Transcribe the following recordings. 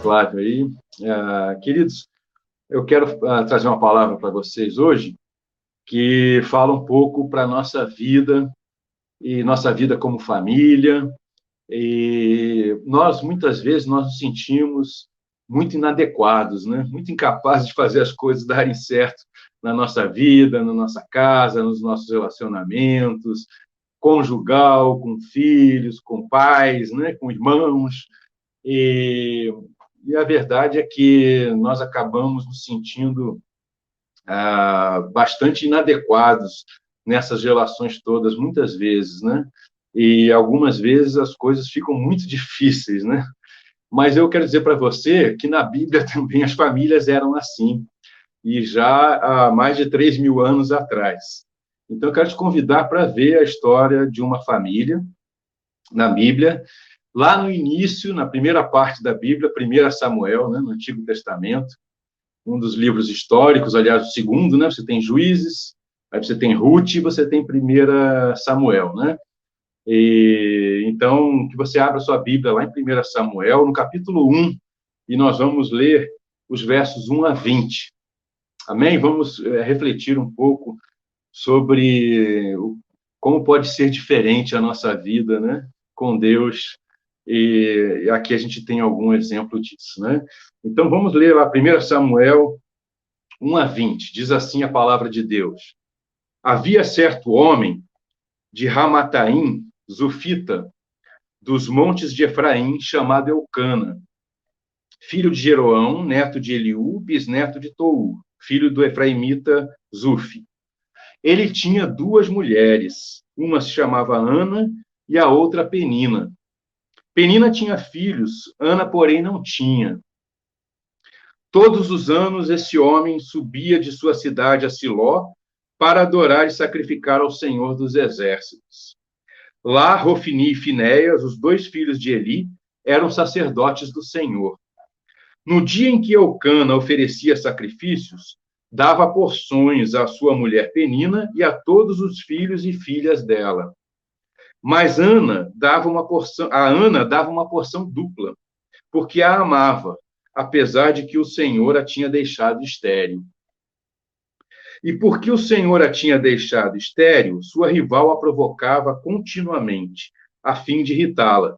Flávio aí. Queridos, eu quero trazer uma palavra para vocês hoje que fala um pouco para a nossa vida e nossa vida como família. E nós, muitas vezes, nós nos sentimos muito inadequados, né? Muito incapazes de fazer as coisas darem certo na nossa vida, na nossa casa, nos nossos relacionamentos, conjugal, com filhos, com pais, né? Com irmãos. E, e a verdade é que nós acabamos nos sentindo bastante inadequados nessas relações todas, muitas vezes, né? E algumas vezes as coisas ficam muito difíceis, né? Mas eu quero dizer para você que na Bíblia também as famílias eram assim, e já há mais de 3.000 anos atrás. Então, eu quero te convidar para ver a história de uma família na Bíblia, lá no início, na primeira parte da Bíblia, 1 Samuel, né, no Antigo Testamento, um dos livros históricos, aliás, o segundo, né? Você tem Juízes, aí você tem Ruth e você tem 1 Samuel, né? Então, que você abra sua Bíblia lá em 1 Samuel, no capítulo 1, e nós vamos ler os versos 1 a 20. Amém? Vamos refletir um pouco sobre como pode ser diferente a nossa vida, né? Com Deus. E aqui a gente tem algum exemplo disso, né? Então, vamos ler lá 1 Samuel 1 a 20. Diz assim a palavra de Deus. Havia certo homem de Ramataim, Zufita, dos montes de Efraim, chamado Eucana, filho de Jeroão, neto de Eliú, bisneto de Tou, filho do efraimita Zufi. Ele tinha duas mulheres, uma se chamava Ana e a outra Penina. Penina tinha filhos, Ana, porém, não tinha. Todos os anos esse homem subia de sua cidade a Siló para adorar e sacrificar ao Senhor dos Exércitos. Lá, Rofini e Finéias, os dois filhos de Eli, eram sacerdotes do Senhor. No dia em que Eucana oferecia sacrifícios, dava porções à sua mulher Penina e a todos os filhos e filhas dela. Mas a Ana dava uma porção dupla, porque a amava, apesar de que o Senhor a tinha deixado estéril. E porque o Senhor a tinha deixado estéril, sua rival a provocava continuamente, a fim de irritá-la.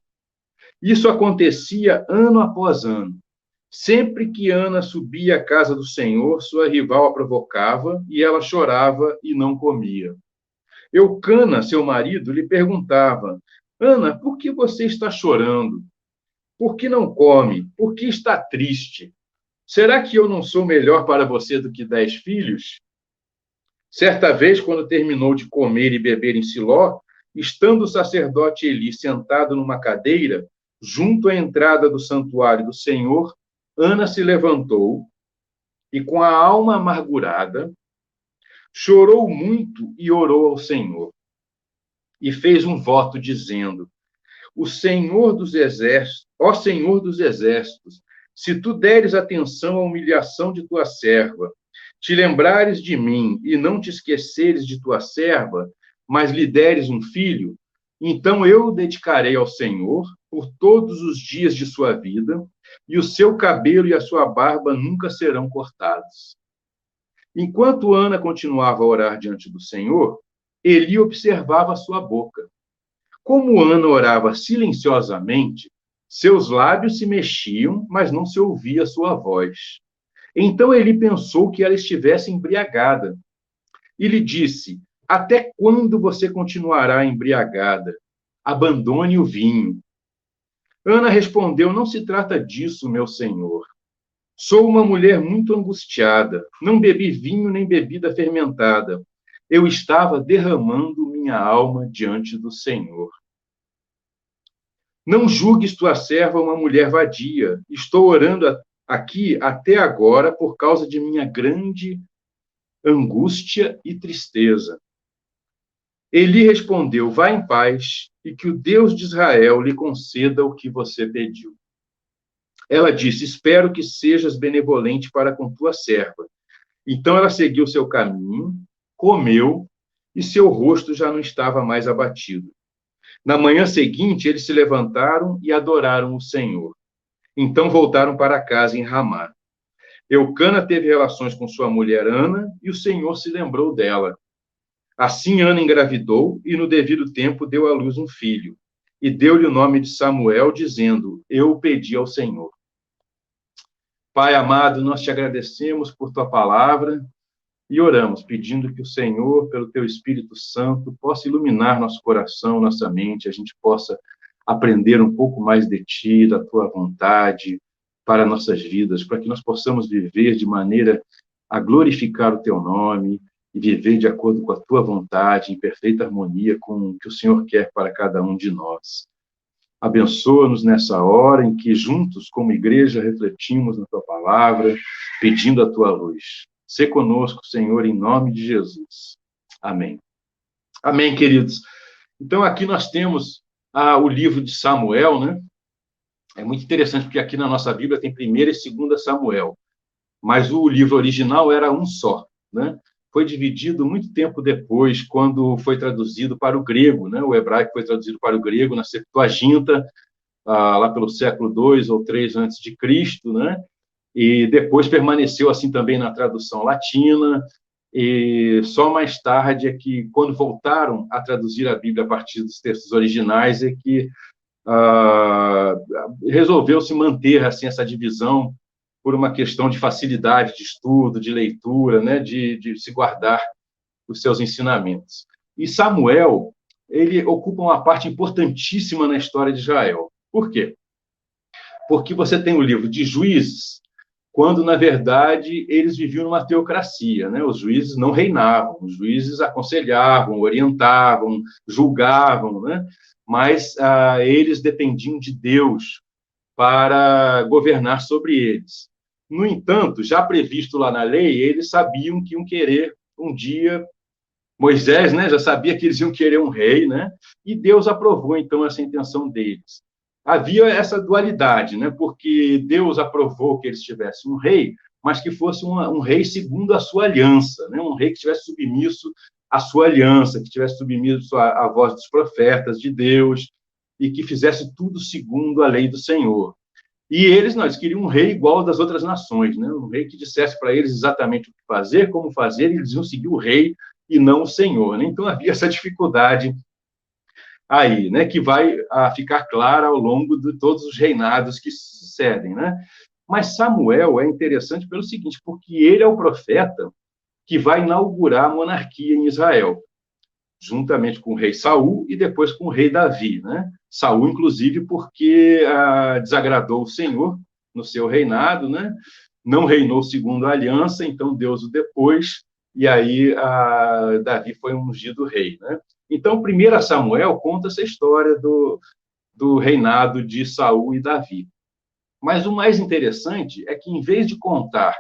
Isso acontecia ano após ano. Sempre que Ana subia à casa do Senhor, sua rival a provocava, e ela chorava e não comia. Eucana, seu marido, lhe perguntava: Ana, por que você está chorando? Por que não come? Por que está triste? Será que eu não sou melhor para você do que 10 filhos? Certa vez, quando terminou de comer e beber em Siló, estando o sacerdote Eli sentado numa cadeira, junto à entrada do santuário do Senhor, Ana se levantou e, com a alma amargurada, chorou muito e orou ao Senhor. E fez um voto dizendo: O Senhor dos Exércitos, ó Senhor dos Exércitos, se tu deres atenção à humilhação de tua serva, te lembrares de mim e não te esqueceres de tua serva, mas lhe deres um filho, então eu o dedicarei ao Senhor por todos os dias de sua vida, e o seu cabelo e a sua barba nunca serão cortados. Enquanto Ana continuava a orar diante do Senhor, Eli observava a sua boca. Como Ana orava silenciosamente, seus lábios se mexiam, mas não se ouvia sua voz. Então Eli pensou que ela estivesse embriagada e lhe disse: Até quando você continuará embriagada? Abandone o vinho. Ana respondeu: Não se trata disso, meu senhor. Sou uma mulher muito angustiada. Não bebi vinho nem bebida fermentada. Eu estava derramando minha alma diante do Senhor. Não julgues tua serva uma mulher vadia. Estou orando aqui até agora por causa de minha grande angústia e tristeza. Eli respondeu: Vá em paz e que o Deus de Israel lhe conceda o que você pediu. Ela disse: Espero que sejas benevolente para com tua serva. Então ela seguiu seu caminho, comeu, e seu rosto já não estava mais abatido. Na manhã seguinte, eles se levantaram e adoraram o Senhor. Então voltaram para casa em Ramá. Eucana teve relações com sua mulher Ana, e o Senhor se lembrou dela. Assim Ana engravidou e, no devido tempo, deu à luz um filho. E deu-lhe o nome de Samuel, dizendo: Eu o pedi ao Senhor. Pai amado, nós te agradecemos por tua palavra e oramos, pedindo que o Senhor, pelo teu Espírito Santo, possa iluminar nosso coração, nossa mente, a gente possa aprender um pouco mais de ti, da tua vontade para nossas vidas, para que nós possamos viver de maneira a glorificar o teu nome e viver de acordo com a tua vontade, em perfeita harmonia com o que o Senhor quer para cada um de nós. Abençoa-nos nessa hora em que juntos, como igreja, refletimos na tua palavra, pedindo a tua luz. Sê conosco, Senhor, em nome de Jesus. Amém. Amém, queridos. Então, aqui nós temos o livro de Samuel, né? É muito interessante, porque aqui na nossa Bíblia tem 1º e 2º Samuel, mas o livro original era um só, né? Foi dividido muito tempo depois, quando foi traduzido para o grego, né? O hebraico foi traduzido para o grego na Septuaginta, lá pelo século II ou III antes de Cristo, né? E depois permaneceu assim também na tradução latina, e só mais tarde é que, quando voltaram a traduzir a Bíblia a partir dos textos originais, é que resolveu-se manter assim essa divisão por uma questão de facilidade de estudo, de leitura, né, de se guardar os seus ensinamentos. E Samuel, ele ocupa uma parte importantíssima na história de Israel. Por quê? Porque você tem o livro de Juízes, quando, na verdade, eles viviam numa teocracia, né? Os juízes não reinavam, os juízes aconselhavam, orientavam, julgavam, né? Mas eles dependiam de Deus para governar sobre eles. No entanto, já previsto lá na lei, eles sabiam que iam querer um dia, Moisés, né, já sabia que eles iam querer um rei, né? E Deus aprovou então essa intenção deles. Havia essa dualidade, né? Porque Deus aprovou que eles tivessem um rei, mas que fosse um rei segundo a sua aliança, né? Um rei que estivesse submisso à sua aliança, que estivesse submisso à voz dos profetas de Deus e que fizesse tudo segundo a lei do Senhor. E eles queriam um rei igual das outras nações, né? Um rei que dissesse para eles exatamente o que fazer, como fazer, e eles iam seguir o rei e não o Senhor, né? Então havia essa dificuldade aí, né? Que vai ficar clara ao longo de todos os reinados que sucedem, né? Mas Samuel é interessante pelo seguinte, porque ele é o profeta que vai inaugurar a monarquia em Israel, juntamente com o rei Saul e depois com o rei Davi, né? Saul, inclusive, porque desagradou o Senhor no seu reinado, né? Não reinou segundo a aliança, então Deus o depôs, e aí Davi foi ungido rei, né? Então, 1 Samuel conta essa história do reinado de Saul e Davi. Mas o mais interessante é que, em vez de contar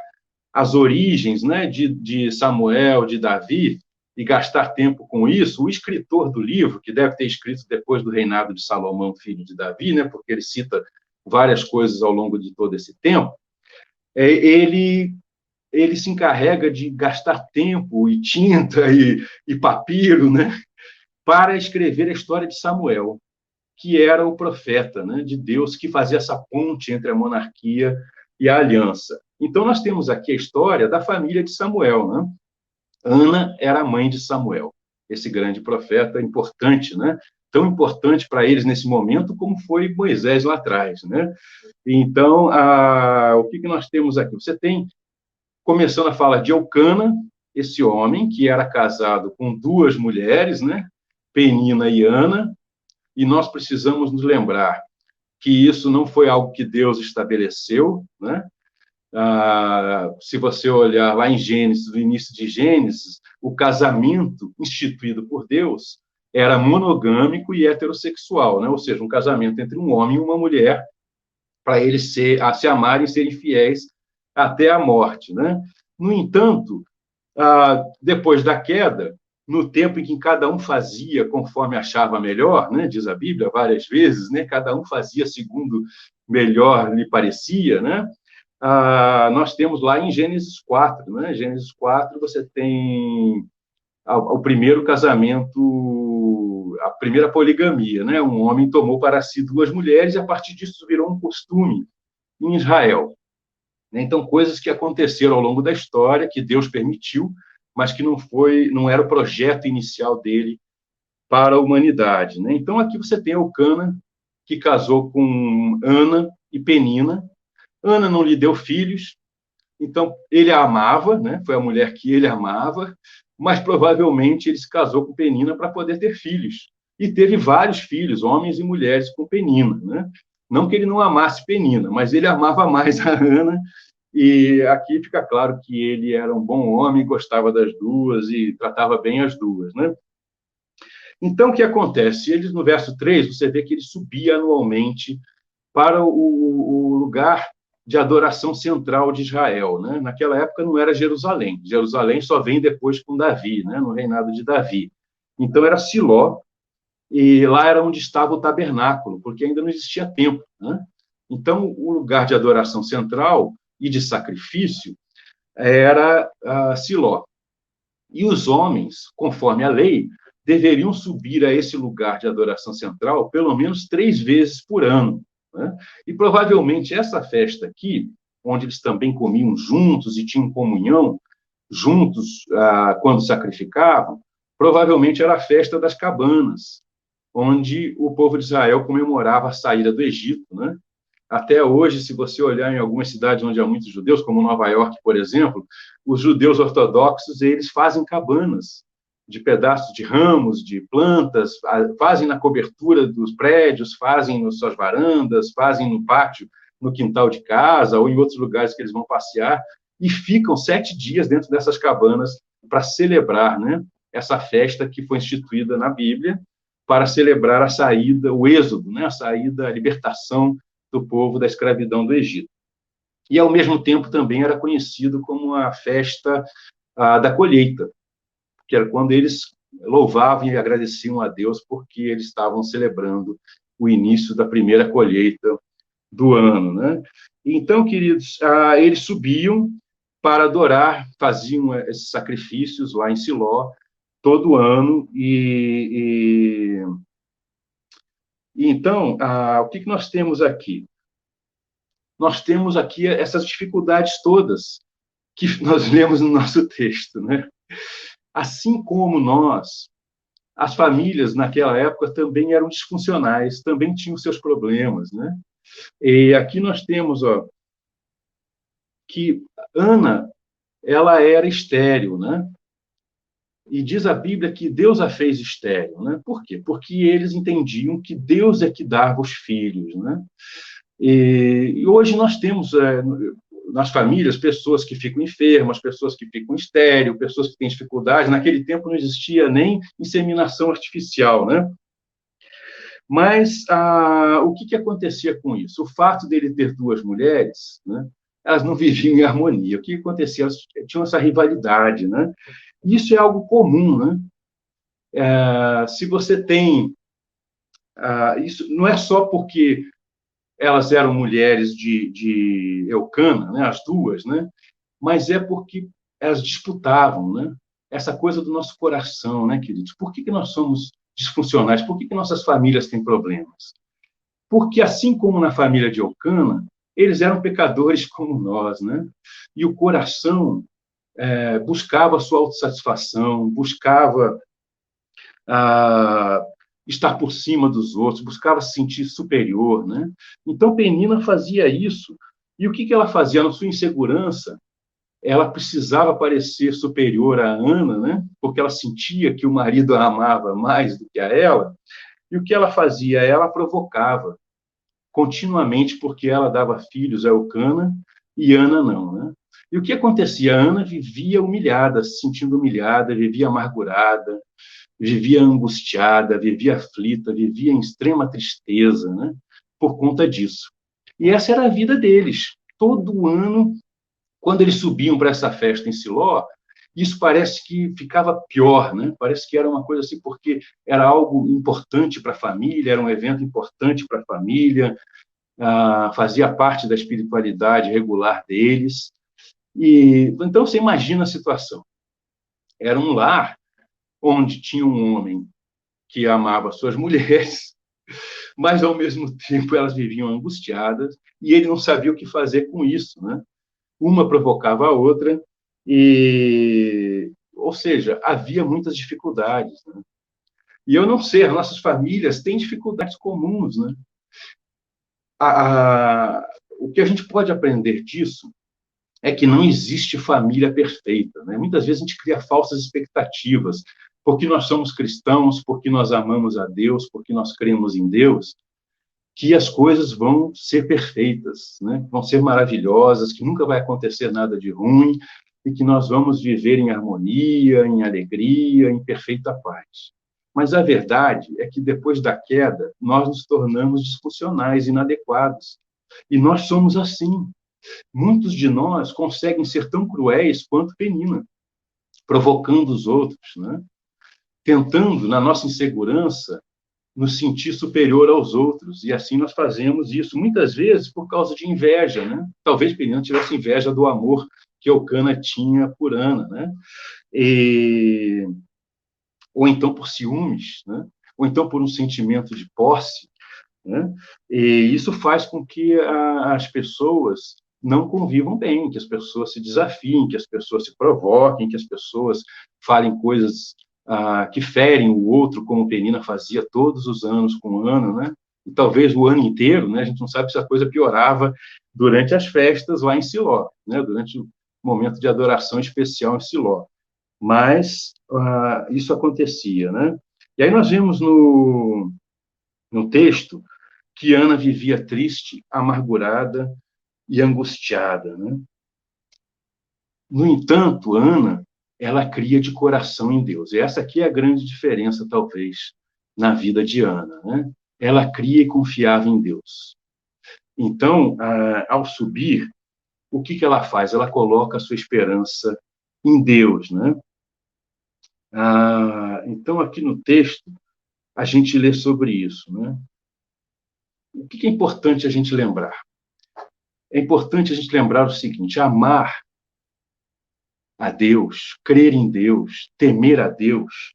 as origens, né, de Samuel, de Davi, e gastar tempo com isso, o escritor do livro, que deve ter escrito depois do reinado de Salomão, filho de Davi, né, porque ele cita várias coisas ao longo de todo esse tempo, ele se encarrega de gastar tempo e tinta e papiro, né, para escrever a história de Samuel, que era o profeta, né, de Deus, que fazia essa ponte entre a monarquia e a aliança. Então, nós temos aqui a história da família de Samuel, né? Ana era a mãe de Samuel, esse grande profeta importante, né? Tão importante para eles nesse momento como foi Moisés lá atrás, né? Então, o que nós temos aqui? Você tem, começando a falar de Eucana, esse homem que era casado com 2 mulheres, né? Penina e Ana, e nós precisamos nos lembrar que isso não foi algo que Deus estabeleceu, né? Se você olhar lá em Gênesis, no início de Gênesis, o casamento instituído por Deus era monogâmico e heterossexual, né? Ou seja, um casamento entre um homem e uma mulher, para eles se amarem e serem fiéis até a morte, né? No entanto, depois da queda, no tempo em que cada um fazia conforme achava melhor, né? Diz a Bíblia várias vezes, né? Cada um fazia segundo melhor lhe parecia, né? Nós temos lá em Gênesis 4, né? Gênesis 4, você tem o primeiro casamento, a primeira poligamia, né? Um homem tomou para si 2 mulheres e, a partir disso, virou um costume em Israel. Então, coisas que aconteceram ao longo da história, que Deus permitiu, mas que não era o projeto inicial dele para a humanidade. Então, aqui você tem Eucana, que casou com Ana e Penina. Ana não lhe deu filhos, então ele a amava, foi a mulher que ele amava, mas provavelmente ele se casou com Penina para poder ter filhos. E teve vários filhos, homens e mulheres, com Penina. Não que ele não amasse Penina, mas ele amava mais a Ana, e aqui fica claro que ele era um bom homem, gostava das duas e tratava bem as duas. Então, o que acontece? Eles, no verso 3, você vê que ele subia anualmente para o lugar de adoração central de Israel. Naquela época não era Jerusalém. Jerusalém só vem depois com Davi, no reinado de Davi. Então, era Siló, e lá era onde estava o tabernáculo, porque ainda não existia templo. Então, o lugar de adoração central e de sacrifício era Siló. E os homens, conforme a lei, deveriam subir a esse lugar de adoração central pelo menos 3 vezes por ano. E provavelmente essa festa aqui, onde eles também comiam juntos e tinham comunhão juntos quando sacrificavam, provavelmente era a festa das cabanas, onde o povo de Israel comemorava a saída do Egito. Até hoje, se você olhar em algumas cidades onde há muitos judeus, como Nova York, por exemplo, os judeus ortodoxos, eles fazem cabanas de pedaços de ramos, de plantas, fazem na cobertura dos prédios, fazem nas suas varandas, fazem no pátio, no quintal de casa, ou em outros lugares que eles vão passear, e ficam 7 dias dentro dessas cabanas para celebrar essa festa que foi instituída na Bíblia, para celebrar a saída, o êxodo, a saída, a libertação do povo da escravidão do Egito. E, ao mesmo tempo, também era conhecido como a festa da colheita, que era quando eles louvavam e agradeciam a Deus porque eles estavam celebrando o início da primeira colheita do ano. Então, queridos, eles subiam para adorar, faziam esses sacrifícios lá em Siló todo ano, e então, o que nós temos aqui? Nós temos aqui essas dificuldades todas que nós lemos no nosso texto. Assim como nós, as famílias naquela época também eram disfuncionais, também tinham seus problemas. E aqui nós temos que Ana, ela era estéril, E diz a Bíblia que Deus a fez estéril. Por quê? Porque eles entendiam que Deus é que dava os filhos. E hoje nós temos nas famílias pessoas que ficam enfermas, pessoas que ficam estéril, pessoas que têm dificuldade. Naquele tempo não existia nem inseminação artificial. Mas o que acontecia com isso? O fato dele ter 2 mulheres, elas não viviam em harmonia. O que acontecia? Elas tinham essa rivalidade. Isso é algo comum. Se você tem... isso não é só porque elas eram mulheres de Eucana, as duas, mas é porque elas disputavam, essa coisa do nosso coração, queridos? Por que nós somos disfuncionais? Por que nossas famílias têm problemas? Porque, assim como na família de Eucana, eles eram pecadores como nós, E o coração buscava a sua autossatisfação, buscava estar por cima dos outros, buscava se sentir superior. Então, Penina fazia isso. E o que ela fazia? Na sua insegurança, ela precisava parecer superior a Ana, porque ela sentia que o marido a amava mais do que a ela. E o que ela fazia? Ela provocava continuamente, porque ela dava filhos a Eucana e Ana não. E o que acontecia? A Ana vivia humilhada, se sentindo humilhada, vivia amargurada, vivia angustiada, vivia aflita, vivia em extrema tristeza, por conta disso. E essa era a vida deles. Todo ano, quando eles subiam para essa festa em Siló, isso parece que ficava pior, Parece que era uma coisa assim, porque era algo importante para a família, era um evento importante para a família, fazia parte da espiritualidade regular deles. E então você imagina a situação. Era um lar onde tinha um homem que amava suas mulheres, mas, ao mesmo tempo, elas viviam angustiadas e ele não sabia o que fazer com isso, né? Uma provocava a outra, ou seja, havia muitas dificuldades, né? E eu não sei, as nossas famílias têm dificuldades comuns, né? O que a gente pode aprender disso é que não existe família perfeita, né? Muitas vezes a gente cria falsas expectativas, porque nós somos cristãos, porque nós amamos a Deus, porque nós cremos em Deus, que as coisas vão ser perfeitas, né? Vão ser maravilhosas, que nunca vai acontecer nada de ruim e que nós vamos viver em harmonia, em alegria, em perfeita paz. Mas a verdade é que depois da queda, nós nos tornamos disfuncionais, inadequados. E nós somos assim. Muitos de nós conseguem ser tão cruéis quanto Penina, provocando os outros, né? Tentando, na nossa insegurança, nos sentir superior aos outros. E assim nós fazemos isso, muitas vezes, por causa de inveja, né? Talvez Penina tivesse inveja do amor que Eucana tinha por Ana, né? Ou então por ciúmes, né? Ou então por um sentimento de posse, né? E isso faz com que as pessoas não convivam bem, que as pessoas se desafiem, que as pessoas se provoquem, que as pessoas falem coisas que ferem o outro, como Penina fazia todos os anos com Ana, né? E talvez o ano inteiro, né? A gente não sabe se a coisa piorava durante as festas lá em Siló, né? Durante o momento de adoração especial em Siló. Mas isso acontecia, né? E aí nós vemos no texto que Ana vivia triste, amargurada e angustiada, né? No entanto, Ana, ela cria de coração em Deus. E essa aqui é a grande diferença, talvez, na vida de Ana, né? Ela cria e confiava em Deus. Então, ao subir, o que ela faz? Ela coloca a sua esperança em Deus, né? Então, aqui no texto, a gente lê sobre isso, né? O que é importante a gente lembrar? É importante a gente lembrar o seguinte: amar a Deus, crer em Deus, temer a Deus,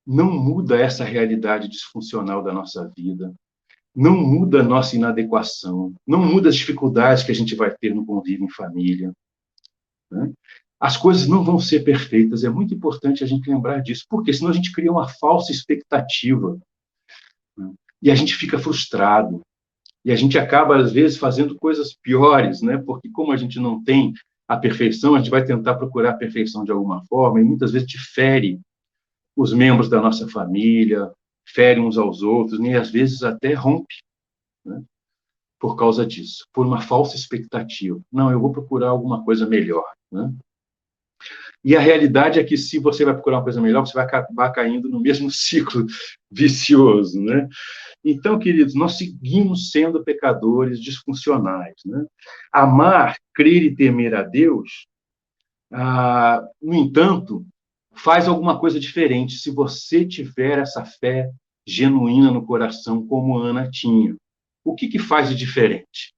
não muda essa realidade disfuncional da nossa vida, não muda a nossa inadequação, não muda as dificuldades que a gente vai ter no convívio em família, né? As coisas não vão ser perfeitas, é muito importante a gente lembrar disso, porque senão a gente cria uma falsa expectativa, né? E a gente fica frustrado, e a gente acaba, às vezes, fazendo coisas piores, né? Porque como a gente não tem a perfeição, a gente vai tentar procurar a perfeição de alguma forma, e muitas vezes fere os membros da nossa família, fere uns aos outros, e às vezes até rompe, né? Por causa disso, por uma falsa expectativa. Não, eu vou procurar alguma coisa melhor, né? E a realidade é que, se você vai procurar uma coisa melhor, você vai acabar caindo no mesmo ciclo vicioso, né? Então, queridos, nós seguimos sendo pecadores disfuncionais, né? Amar, crer e temer a Deus, no entanto, faz alguma coisa diferente se você tiver essa fé genuína no coração, como Ana tinha. O que faz de diferente?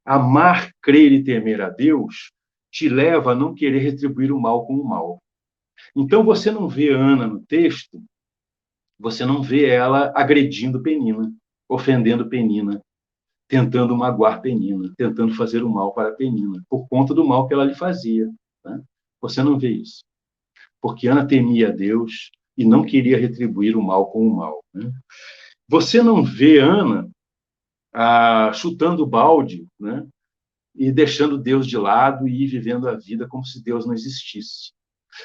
Amar, crer e temer a Deus te leva a não querer retribuir o mal com o mal. Então, você não vê Ana no texto, você não vê ela agredindo Penina, ofendendo Penina, tentando magoar Penina, tentando fazer o mal para Penina, por conta do mal que ela lhe fazia, né? Você não vê isso. Porque Ana temia a Deus e não queria retribuir o mal com o mal, né? Você não vê Ana chutando o balde, né? E deixando Deus de lado e ir vivendo a vida como se Deus não existisse.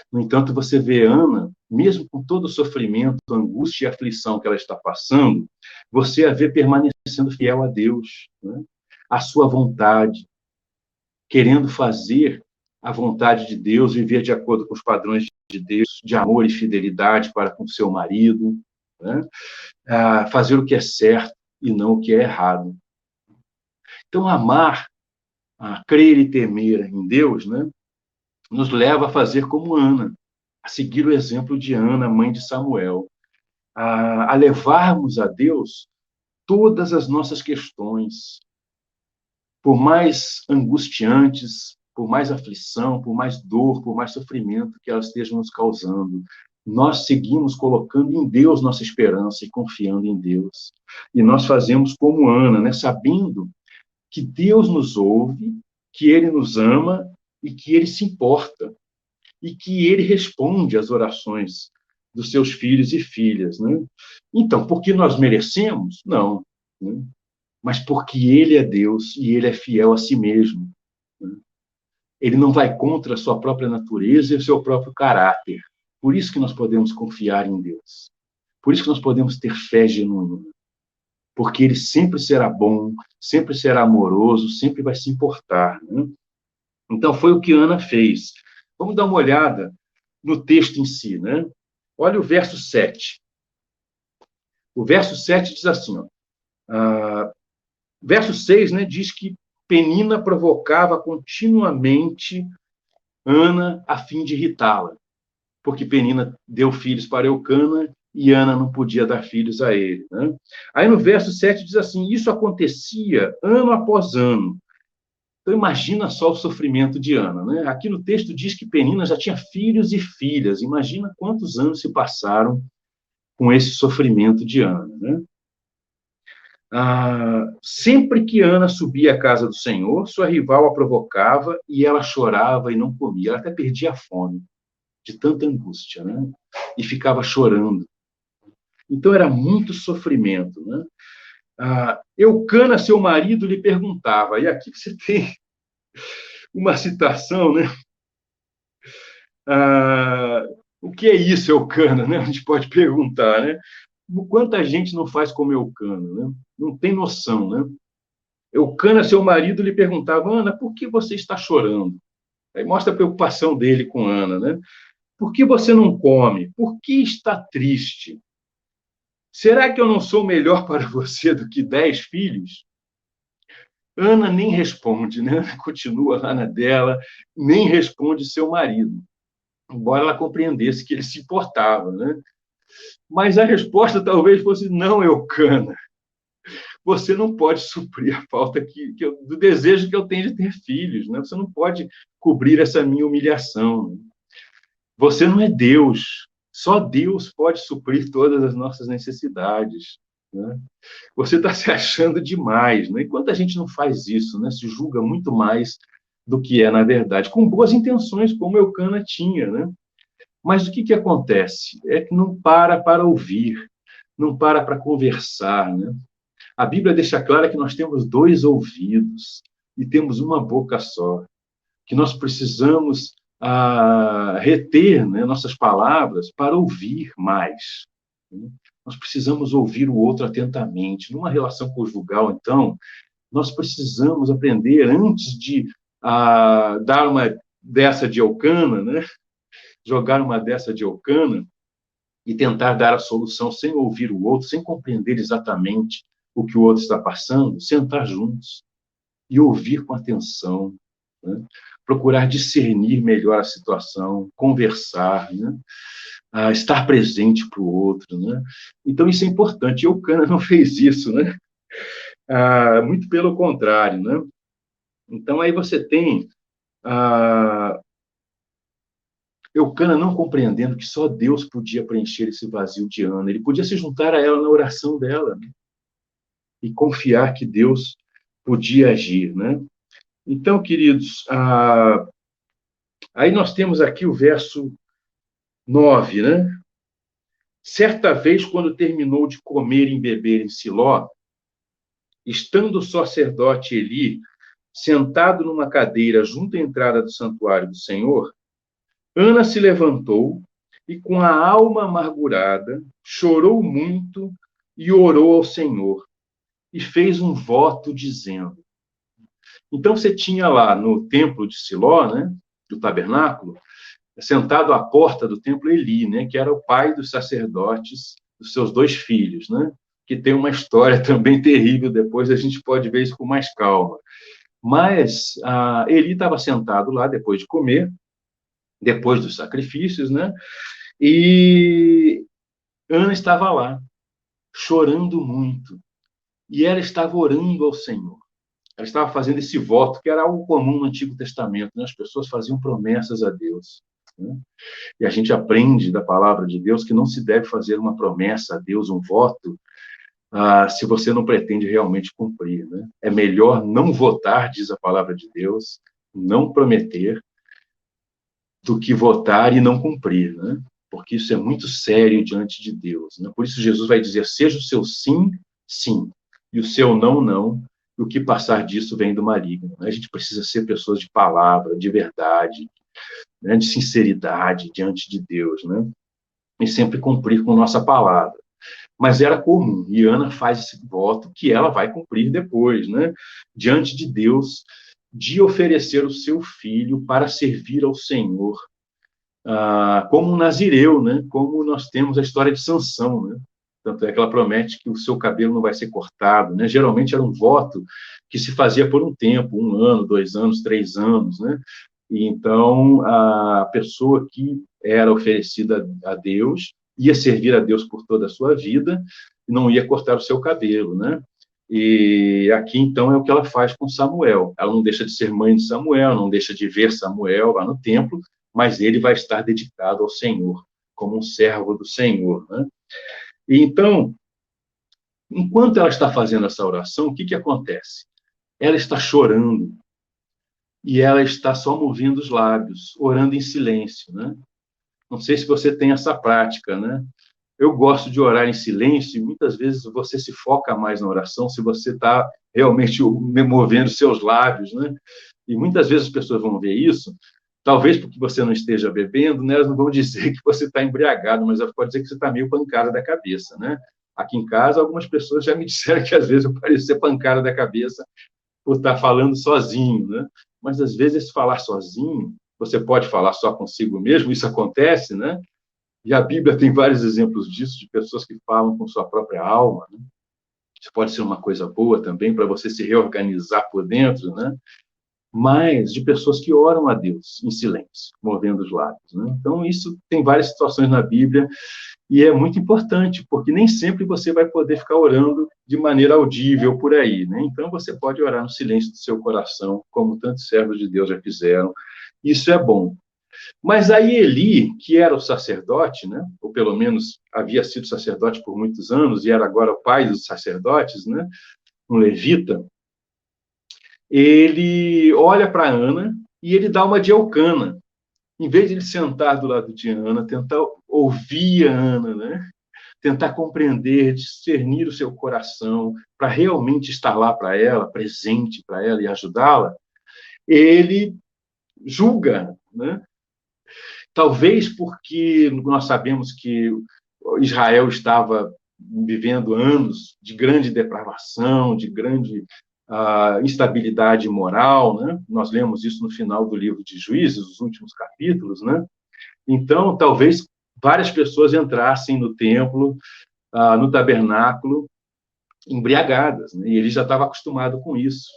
No entanto, você vê Ana, mesmo com todo o sofrimento, angústia e aflição que ela está passando, você a vê permanecendo fiel a Deus, né? À sua vontade, querendo fazer a vontade de Deus, viver de acordo com os padrões de Deus, de amor e fidelidade para com seu marido, né? Fazer o que é certo e não o que é errado. Então, amar, crer e temer em Deus, né, nos leva a fazer como Ana, a seguir o exemplo de Ana, mãe de Samuel, a levarmos a Deus todas as nossas questões, por mais angustiantes, por mais aflição, por mais dor, por mais sofrimento que elas estejam nos causando. Nós seguimos colocando em Deus nossa esperança e confiando em Deus. E nós fazemos como Ana, né? Sabendo que Deus nos ouve, que Ele nos ama e que Ele se importa e que Ele responde às orações dos seus filhos e filhas, né? Então, porque nós merecemos? Não, né? Mas porque Ele é Deus e Ele é fiel a si mesmo, né? Ele não vai contra a sua própria natureza e o seu próprio caráter. Por isso que nós podemos confiar em Deus. Por isso que nós podemos ter fé genuína. Porque Ele sempre será bom, sempre será amoroso, sempre vai se importar, né? Então, foi o que Ana fez. Vamos dar uma olhada no texto em si, né? Olha o verso 7. O verso 7 diz assim, ó, verso 6, né, diz que Penina provocava continuamente Ana a fim de irritá-la, porque Penina deu filhos para Eucana e Ana não podia dar filhos a ele, né? Aí no verso 7 diz assim, isso acontecia ano após ano. Então imagina só o sofrimento de Ana, né? Aqui no texto diz que Penina já tinha filhos e filhas. Imagina quantos anos se passaram com esse sofrimento de Ana, né? Sempre que Ana subia à casa do Senhor, sua rival a provocava e ela chorava e não comia. Ela até perdia a fome de tanta angústia, né? E ficava chorando. Então era muito sofrimento, né? Eucana, seu marido, lhe perguntava, e aqui você tem uma citação, né? O que é isso, Eucana, né? A gente pode perguntar, né? Quanta gente não faz como Eucana, né? Não tem noção, né? Eucana, seu marido, lhe perguntava, Ana, por que você está chorando? Aí mostra a preocupação dele com Ana, né? Por que você não come? Por que está triste? Será que eu não sou melhor para você do que 10 filhos? Ana nem responde, né? Continua lá na dela, nem responde seu marido, embora ela compreendesse que ele se importava, né? Mas a resposta talvez fosse não, Eucana. Você não pode suprir a falta do desejo que eu tenho de ter filhos, né? Você não pode cobrir essa minha humilhação. Você não é Deus. Só Deus pode suprir todas as nossas necessidades, né? Você está se achando demais, né? E quanta gente não faz isso, né? Se julga muito mais do que é na verdade, com boas intenções, como Eucana tinha, né? Mas o que acontece? É que não para ouvir, não para conversar, né? A Bíblia deixa clara que nós temos 2 ouvidos e temos uma boca só, que nós precisamos reter, né, nossas palavras para ouvir mais, né? Nós precisamos ouvir o outro atentamente. Numa relação conjugal, então, nós precisamos aprender, antes de dar uma dessa de Eucana, né, jogar uma dessa de Eucana, e tentar dar a solução sem ouvir o outro, sem compreender exatamente o que o outro está passando, sentar juntos e ouvir com atenção, né? Procurar discernir melhor a situação, conversar, né? Estar presente para o outro, né? Então isso é importante. E o Eucana não fez isso, né? Muito pelo contrário, né? Então aí você tem Eucana não compreendendo que só Deus podia preencher esse vazio de Ana. Ele podia se juntar a ela na oração dela, né? E confiar que Deus podia agir, né? Então, queridos, aí nós temos aqui o verso 9, né? Certa vez, quando terminou de comer e beber em Siló, estando o sacerdote Eli sentado numa cadeira junto à entrada do santuário do Senhor, Ana se levantou e, com a alma amargurada, chorou muito e orou ao Senhor e fez um voto dizendo. Então você tinha lá no templo de Siló, né, do tabernáculo, sentado à porta do templo Eli, né, que era o pai dos sacerdotes, dos seus 2 filhos, né, que tem uma história também terrível, depois a gente pode ver isso com mais calma. Mas Eli estava sentado lá depois de comer, depois dos sacrifícios, né, e Ana estava lá, chorando muito, e ela estava orando ao Senhor. Ela estava fazendo esse voto, que era algo comum no Antigo Testamento, né? As pessoas faziam promessas a Deus, né? E a gente aprende da palavra de Deus que não se deve fazer uma promessa a Deus, um voto, se você não pretende realmente cumprir, né? É melhor não votar, diz a palavra de Deus, não prometer, do que votar e não cumprir, né? Porque isso é muito sério diante de Deus, né? Por isso Jesus vai dizer, seja o seu sim, sim, e o seu não, não, e o que passar disso vem do maligno, né? A gente precisa ser pessoas de palavra, de verdade, né? De sinceridade diante de Deus, né? E sempre cumprir com nossa palavra. Mas era comum, e Ana faz esse voto que ela vai cumprir depois, né? Diante de Deus, de oferecer o seu filho para servir ao Senhor, como um nazireu, né? Como nós temos a história de Sansão, né? Tanto é que ela promete que o seu cabelo não vai ser cortado, né? Geralmente era um voto que se fazia por um tempo, 1 ano, 2 anos, 3 anos, né? E então a pessoa que era oferecida a Deus ia servir a Deus por toda a sua vida e não ia cortar o seu cabelo, né? E aqui, então, é o que ela faz com Samuel. Ela não deixa de ser mãe de Samuel, não deixa de ver Samuel lá no templo, mas ele vai estar dedicado ao Senhor, como um servo do Senhor, né? E então, enquanto ela está fazendo essa oração, o que que acontece? Ela está chorando e ela está só movendo os lábios, orando em silêncio, né? Não sei se você tem essa prática, né? Eu gosto de orar em silêncio e muitas vezes você se foca mais na oração se você está realmente movendo seus lábios, né? E muitas vezes as pessoas vão ver isso, talvez porque você não esteja bebendo, né? Elas não vão dizer que você está embriagado, mas elas podem dizer que você está meio pancada da cabeça, né? Aqui em casa, algumas pessoas já me disseram que às vezes eu pareço ser pancada da cabeça por estar falando sozinho, né? Mas às vezes esse falar sozinho, você pode falar só consigo mesmo, isso acontece, né? E a Bíblia tem vários exemplos disso, de pessoas que falam com sua própria alma, né? Isso pode ser uma coisa boa também para você se reorganizar por dentro, né? Mas de pessoas que oram a Deus em silêncio, movendo os lábios, né? Então, isso tem várias situações na Bíblia e é muito importante, porque nem sempre você vai poder ficar orando de maneira audível por aí, né? Então, você pode orar no silêncio do seu coração, como tantos servos de Deus já fizeram. Isso é bom. Mas aí Eli, que era o sacerdote, né? Ou pelo menos havia sido sacerdote por muitos anos e era agora o pai dos sacerdotes, né? Um levita, ele olha para Ana e ele dá uma de Eucana. Em vez de ele sentar do lado de Ana, tentar ouvir a Ana, né? Tentar compreender, discernir o seu coração, para realmente estar lá para ela, presente para ela e ajudá-la, ele julga, né? Talvez porque nós sabemos que Israel estava vivendo anos de grande depravação, de grande instabilidade moral, né? Nós lemos isso no final do livro de Juízes, os últimos capítulos, né? Então, talvez várias pessoas entrassem no templo, no tabernáculo, embriagadas, né? E ele já estava acostumado com isso.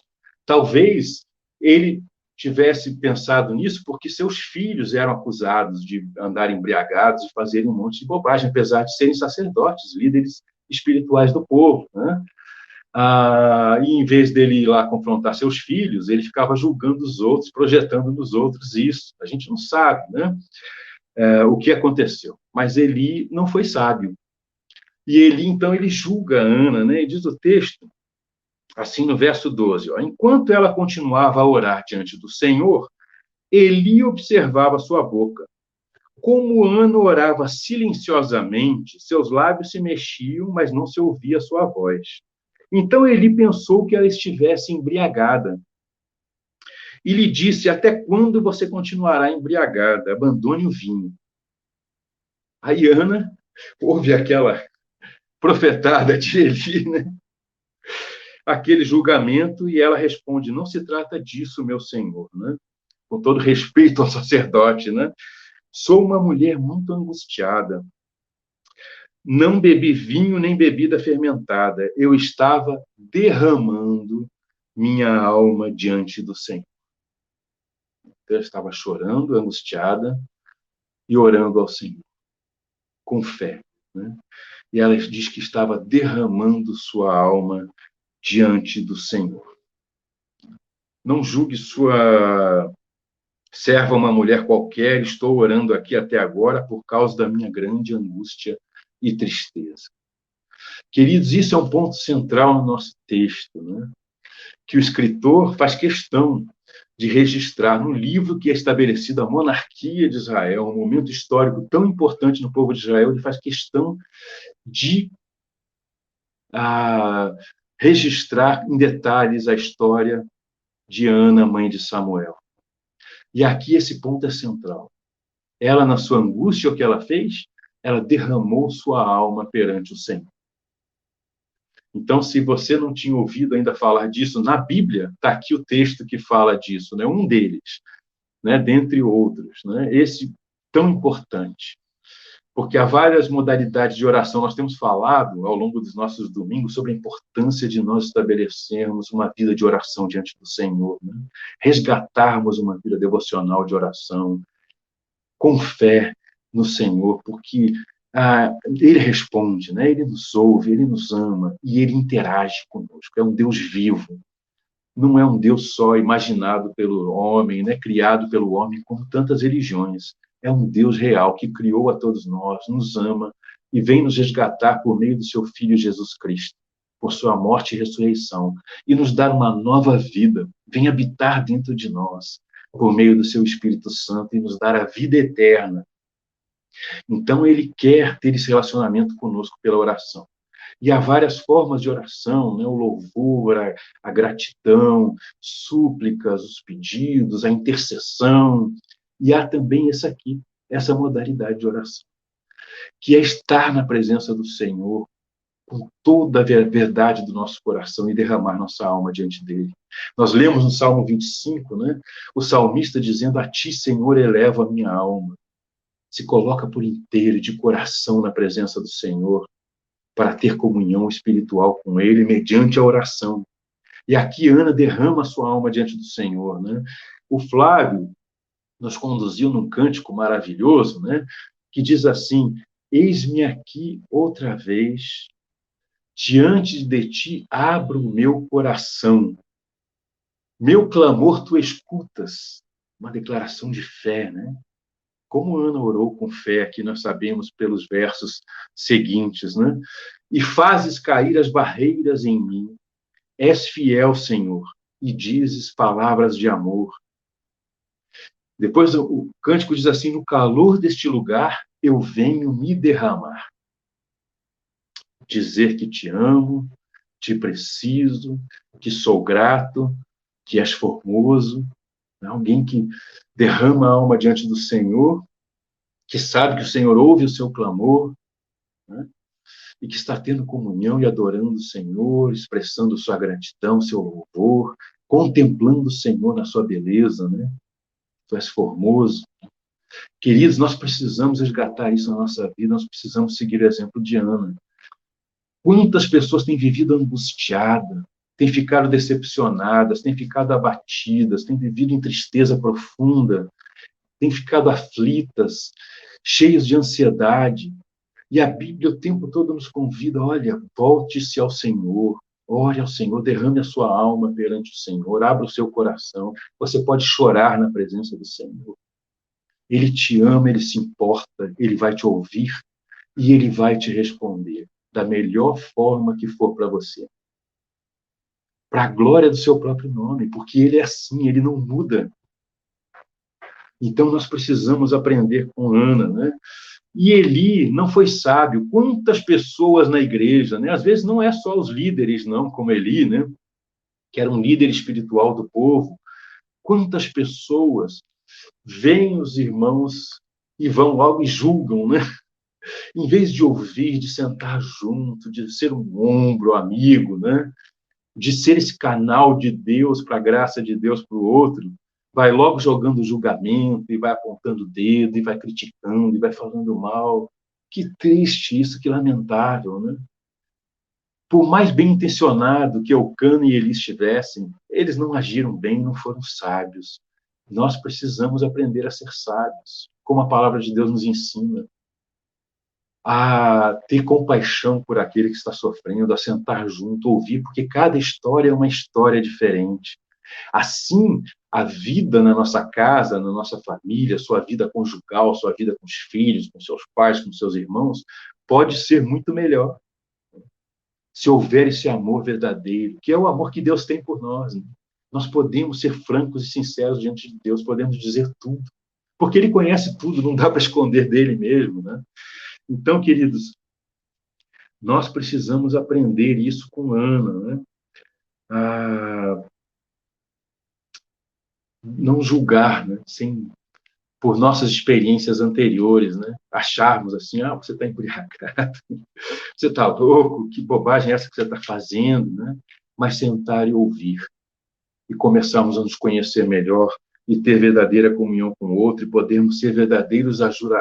Talvez ele tivesse pensado nisso porque seus filhos eram acusados de andar embriagados e fazerem um monte de bobagem, apesar de serem sacerdotes, líderes espirituais do povo, né? E em vez dele ir lá confrontar seus filhos, ele ficava julgando os outros, projetando nos outros isso. A gente não sabe, né? O que aconteceu. Mas Eli não foi sábio. E Eli, então, ele julga a Ana, né? E diz o texto, assim no verso 12, ó, enquanto ela continuava a orar diante do Senhor, Eli observava sua boca. Como Ana orava silenciosamente, seus lábios se mexiam, mas não se ouvia sua voz. Então Eli pensou que ela estivesse embriagada. E lhe disse, até quando você continuará embriagada? Abandone o vinho. Aí Ana ouve aquela profetada de Eli, né? Aquele julgamento, e ela responde, não se trata disso, meu senhor, né? Com todo respeito ao sacerdote, né? Sou uma mulher muito angustiada. Não bebi vinho nem bebida fermentada. Eu estava derramando minha alma diante do Senhor. Eu estava chorando, angustiada e orando ao Senhor, com fé, né? E ela diz que estava derramando sua alma diante do Senhor. Não julgue sua serva uma mulher qualquer, estou orando aqui até agora por causa da minha grande angústia e tristeza. Queridos, isso é um ponto central no nosso texto, né? Que o escritor faz questão de registrar no livro que é estabelecido a monarquia de Israel, um momento histórico tão importante no povo de Israel, ele faz questão de registrar em detalhes a história de Ana, mãe de Samuel. E aqui esse ponto é central. Ela, na sua angústia, o que ela fez? Ela derramou sua alma perante o Senhor. Então, se você não tinha ouvido ainda falar disso, na Bíblia está aqui o texto que fala disso, né? Um deles, né? Dentre outros, né? Esse tão importante, porque há várias modalidades de oração. Nós temos falado ao longo dos nossos domingos sobre a importância de nós estabelecermos uma vida de oração diante do Senhor, né? Resgatarmos uma vida devocional de oração, com fé no Senhor, porque Ele responde, né? Ele nos ouve, Ele nos ama e Ele interage conosco. É um Deus vivo, não é um Deus só imaginado pelo homem, né? Criado pelo homem, como tantas religiões. É um Deus real que criou a todos nós, nos ama e vem nos resgatar por meio do seu Filho Jesus Cristo, por sua morte e ressurreição, e nos dar uma nova vida. Vem habitar dentro de nós, por meio do seu Espírito Santo, e nos dar a vida eterna. Então, ele quer ter esse relacionamento conosco pela oração. E há várias formas de oração, né? O louvor, a gratidão, súplicas, os pedidos, a intercessão. E há também essa modalidade de oração, que é estar na presença do Senhor com toda a verdade do nosso coração e derramar nossa alma diante dele. Nós lemos no Salmo 25, né? O salmista dizendo: a ti, Senhor, elevo a minha alma. Se coloca por inteiro, de coração, na presença do Senhor, para ter comunhão espiritual com Ele, mediante a oração. E aqui Ana derrama a sua alma diante do Senhor, né? O Flávio nos conduziu num cântico maravilhoso, né? Que diz assim: eis-me aqui outra vez, diante de ti abro o meu coração. Meu clamor tu escutas. Uma declaração de fé, né? Como Ana orou com fé, aqui nós sabemos pelos versos seguintes, né? E fazes cair as barreiras em mim. És fiel, Senhor, e dizes palavras de amor. Depois o cântico diz assim: no calor deste lugar eu venho me derramar. Dizer que te amo, te preciso, que sou grato, que és formoso. Alguém que derrama a alma diante do Senhor, que sabe que o Senhor ouve o seu clamor, né? E que está tendo comunhão e adorando o Senhor, expressando sua gratidão, seu louvor, contemplando o Senhor na sua beleza, né? Tu és formoso. Queridos, nós precisamos resgatar isso na nossa vida, nós precisamos seguir o exemplo de Ana. Quantas pessoas têm vivido angustiadas, têm ficado decepcionadas, têm ficado abatidas, têm vivido em tristeza profunda, têm ficado aflitas, cheias de ansiedade. E a Bíblia o tempo todo nos convida: olha, volte-se ao Senhor, ore ao Senhor, derrame a sua alma perante o Senhor, abra o seu coração. Você pode chorar na presença do Senhor. Ele te ama, ele se importa, ele vai te ouvir e ele vai te responder da melhor forma que for para você. Para a glória do seu próprio nome, porque ele é assim, ele não muda. Então nós precisamos aprender com Ana, né? E Eli não foi sábio. Quantas pessoas na igreja, né? Às vezes não é só os líderes, não, como Eli, né? Que era um líder espiritual do povo. Quantas pessoas veem os irmãos e vão logo e julgam, né? Em vez de ouvir, de sentar junto, de ser um ombro amigo, né? De ser esse canal de Deus para a graça de Deus para o outro, vai logo jogando julgamento, e vai apontando o dedo, e vai criticando, e vai falando mal. Que triste isso, que lamentável, né? Por mais bem intencionado que Eucana e Eli estivessem, eles não agiram bem, não foram sábios. Nós precisamos aprender a ser sábios, como a palavra de Deus nos ensina, a ter compaixão por aquele que está sofrendo, a sentar junto, ouvir, porque cada história é uma história diferente. Assim, a vida na nossa casa, na nossa família, sua vida conjugal, sua vida com os filhos, com seus pais, com seus irmãos, pode ser muito melhor se houver esse amor verdadeiro, que é o amor que Deus tem por nós. Né? Nós podemos ser francos e sinceros diante de Deus, podemos dizer tudo, porque Ele conhece tudo, não dá para esconder dele mesmo. Né? Então, queridos, nós precisamos aprender isso com Ana, né? A não julgar, né? Sem, por nossas experiências anteriores, né? Acharmos assim, você está embriagado, você está louco, que bobagem é essa que você está fazendo, né? Mas sentar e ouvir, e começarmos a nos conhecer melhor, e ter verdadeira comunhão com o outro, e podermos ser verdadeiros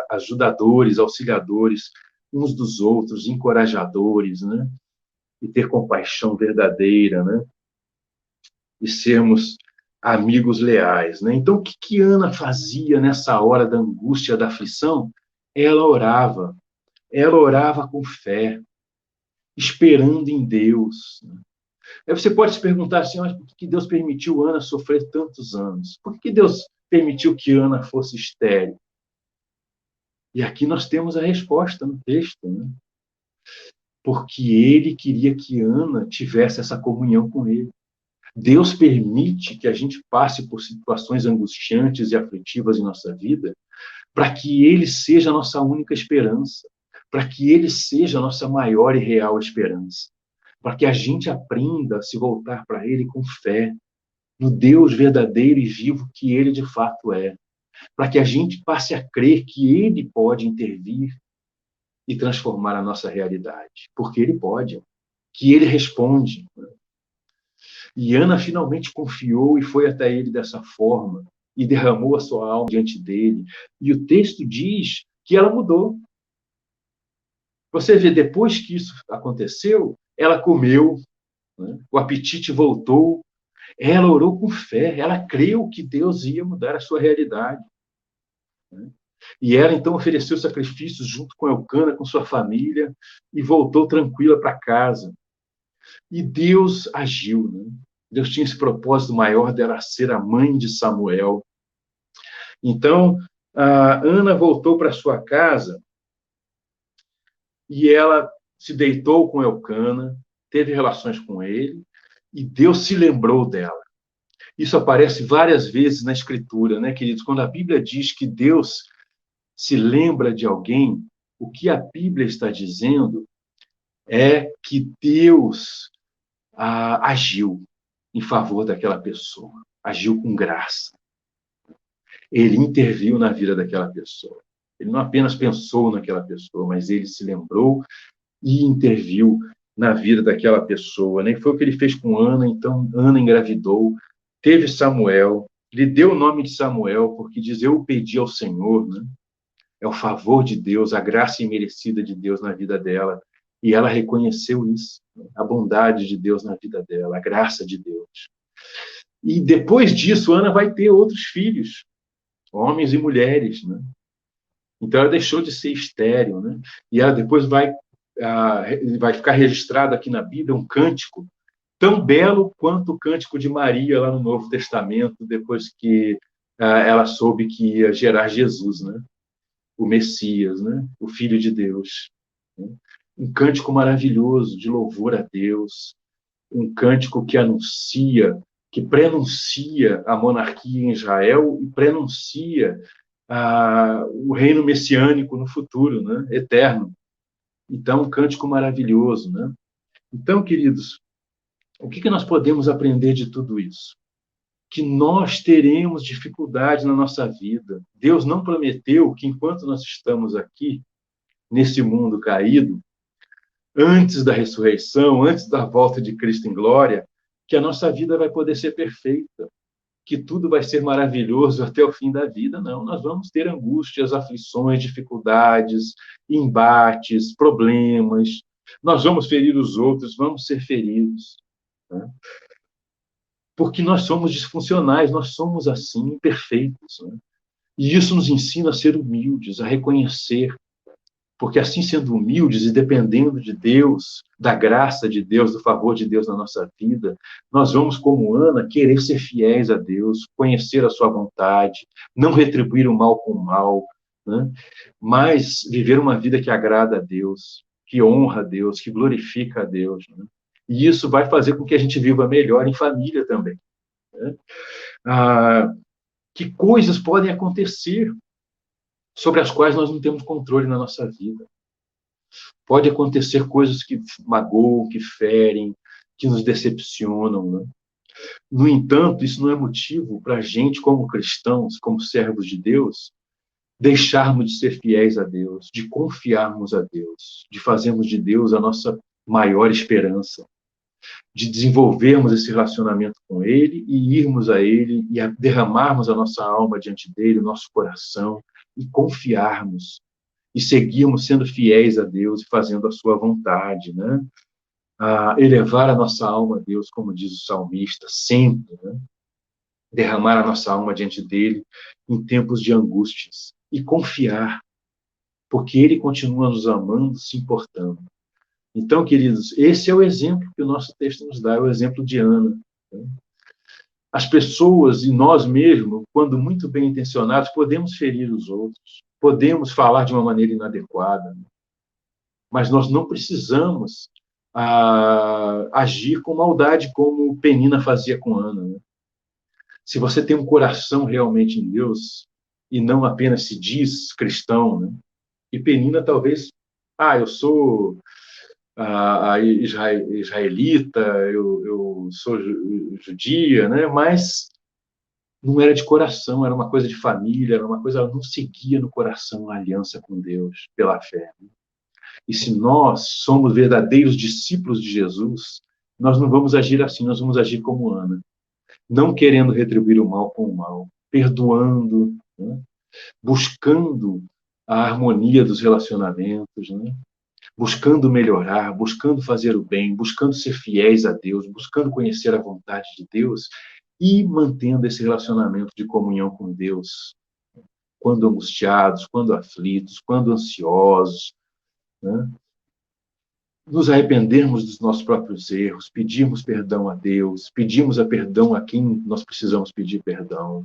ajudadores, auxiliadores uns dos outros, encorajadores, né? E ter compaixão verdadeira, né? E sermos amigos leais, né? Então, o que Ana fazia nessa hora da angústia, da aflição? Ela orava com fé, esperando em Deus. Né? Aí você pode se perguntar assim, mas por que Deus permitiu Ana sofrer tantos anos? Por que Deus permitiu que Ana fosse estéril? E aqui nós temos a resposta no texto, né? Porque ele queria que Ana tivesse essa comunhão com ele. Deus permite que a gente passe por situações angustiantes e aflitivas em nossa vida para que Ele seja a nossa única esperança, para que Ele seja a nossa maior e real esperança, para que a gente aprenda a se voltar para Ele com fé, no Deus verdadeiro e vivo que Ele de fato é, para que a gente passe a crer que Ele pode intervir e transformar a nossa realidade, porque Ele pode, que Ele responde. E Ana finalmente confiou e foi até ele dessa forma, e derramou a sua alma diante dele. E o texto diz que ela mudou. Você vê, depois que isso aconteceu, ela comeu, né? O apetite voltou, ela orou com fé, ela creu que Deus ia mudar a sua realidade. Né? E ela então ofereceu sacrifícios junto com Elcana, com sua família, e voltou tranquila para casa. E Deus agiu, né? Deus tinha esse propósito maior dela ser a mãe de Samuel. Então, a Ana voltou para sua casa e ela se deitou com Elcana, teve relações com ele, e Deus se lembrou dela. Isso aparece várias vezes na Escritura, né, queridos? Quando a Bíblia diz que Deus se lembra de alguém, o que a Bíblia está dizendo é que Deus agiu em favor daquela pessoa, agiu com graça. Ele interviu na vida daquela pessoa. Ele não apenas pensou naquela pessoa, mas ele se lembrou e interviu na vida daquela pessoa. Né? Foi o que ele fez com Ana. Então, Ana engravidou, teve Samuel, lhe deu o nome de Samuel, porque diz, eu pedi ao Senhor, né? É o favor de Deus, a graça imerecida de Deus na vida dela. E ela reconheceu isso, né? A bondade de Deus na vida dela, a graça de Deus. E depois disso, Ana vai ter outros filhos, homens e mulheres, né? Então ela deixou de ser estéril, né? E ela depois vai ficar registrado aqui na Bíblia um cântico tão belo quanto o cântico de Maria lá no Novo Testamento, depois que ela soube que ia gerar Jesus, né? O Messias, né? O Filho de Deus. Né? Um cântico maravilhoso de louvor a Deus, um cântico que anuncia, que prenuncia a monarquia em Israel e prenuncia o reino messiânico no futuro, né? Eterno. Então, um cântico maravilhoso, né? Então, queridos, o que nós podemos aprender de tudo isso? Que nós teremos dificuldade na nossa vida. Deus não prometeu que enquanto nós estamos aqui, nesse mundo caído, antes da ressurreição, antes da volta de Cristo em glória, que a nossa vida vai poder ser perfeita, que tudo vai ser maravilhoso até o fim da vida. Não, nós vamos ter angústias, aflições, dificuldades, embates, problemas. Nós vamos ferir os outros, vamos ser feridos. Né? Porque nós somos disfuncionais, nós somos assim, imperfeitos. Né? E isso nos ensina a ser humildes, a reconhecer. Porque assim, sendo humildes e dependendo de Deus, da graça de Deus, do favor de Deus na nossa vida, nós vamos, como Ana, querer ser fiéis a Deus, conhecer a sua vontade, não retribuir o mal com o mal, né? Mas viver uma vida que agrada a Deus, que honra a Deus, que glorifica a Deus, né? E isso vai fazer com que a gente viva melhor em família também, né? Que coisas podem acontecer sobre as quais nós não temos controle na nossa vida. Pode acontecer coisas que magoam, que ferem, que nos decepcionam, né? No entanto, isso não é motivo para a gente, como cristãos, como servos de Deus, deixarmos de ser fiéis a Deus, de confiarmos a Deus, de fazermos de Deus a nossa maior esperança, de desenvolvermos esse relacionamento com Ele e irmos a Ele e derramarmos a nossa alma diante dele, o nosso coração, e confiarmos e seguirmos sendo fiéis a Deus e fazendo a sua vontade, né? Elevar a nossa alma a Deus, como diz o salmista, sempre, né? Derramar a nossa alma diante dele em tempos de angústias e confiar, porque ele continua nos amando, se importando. Então, queridos, esse é o exemplo que o nosso texto nos dá, é o exemplo de Ana, né? As pessoas e nós mesmos, quando muito bem intencionados, podemos ferir os outros, podemos falar de uma maneira inadequada, mas nós não precisamos agir com maldade como Penina fazia com Ana, né? Se você tem um coração realmente em Deus e não apenas se diz cristão, né? E Penina talvez, eu sou israelita, eu sou judia, né? Mas não era de coração, era uma coisa de família, era uma coisa, ela não seguia no coração a aliança com Deus pela fé, né? E se nós somos verdadeiros discípulos de Jesus, nós não vamos agir assim, nós vamos agir como Ana, não querendo retribuir o mal com o mal, perdoando, né? Buscando a harmonia dos relacionamentos, né? Buscando melhorar, buscando fazer o bem, buscando ser fiéis a Deus, buscando conhecer a vontade de Deus e mantendo esse relacionamento de comunhão com Deus, quando angustiados, quando aflitos, quando ansiosos, né? Nos arrependermos dos nossos próprios erros, pedirmos perdão a Deus, pedimos a perdão a quem nós precisamos pedir perdão,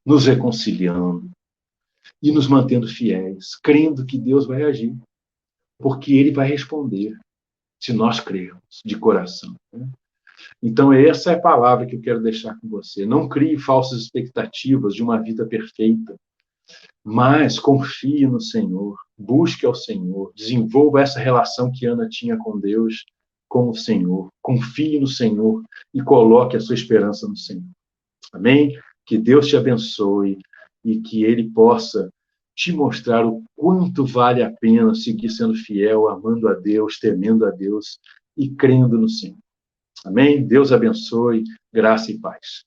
nos reconciliando e nos mantendo fiéis, crendo que Deus vai agir, porque Ele vai responder, se nós crermos de coração, né? Então, essa é a palavra que eu quero deixar com você. Não crie falsas expectativas de uma vida perfeita, mas confie no Senhor, busque ao Senhor, desenvolva essa relação que Ana tinha com Deus, com o Senhor. Confie no Senhor e coloque a sua esperança no Senhor. Amém? Que Deus te abençoe e que Ele possa te mostrar o quanto vale a pena seguir sendo fiel, amando a Deus, temendo a Deus e crendo no Senhor. Amém? Deus abençoe, graça e paz.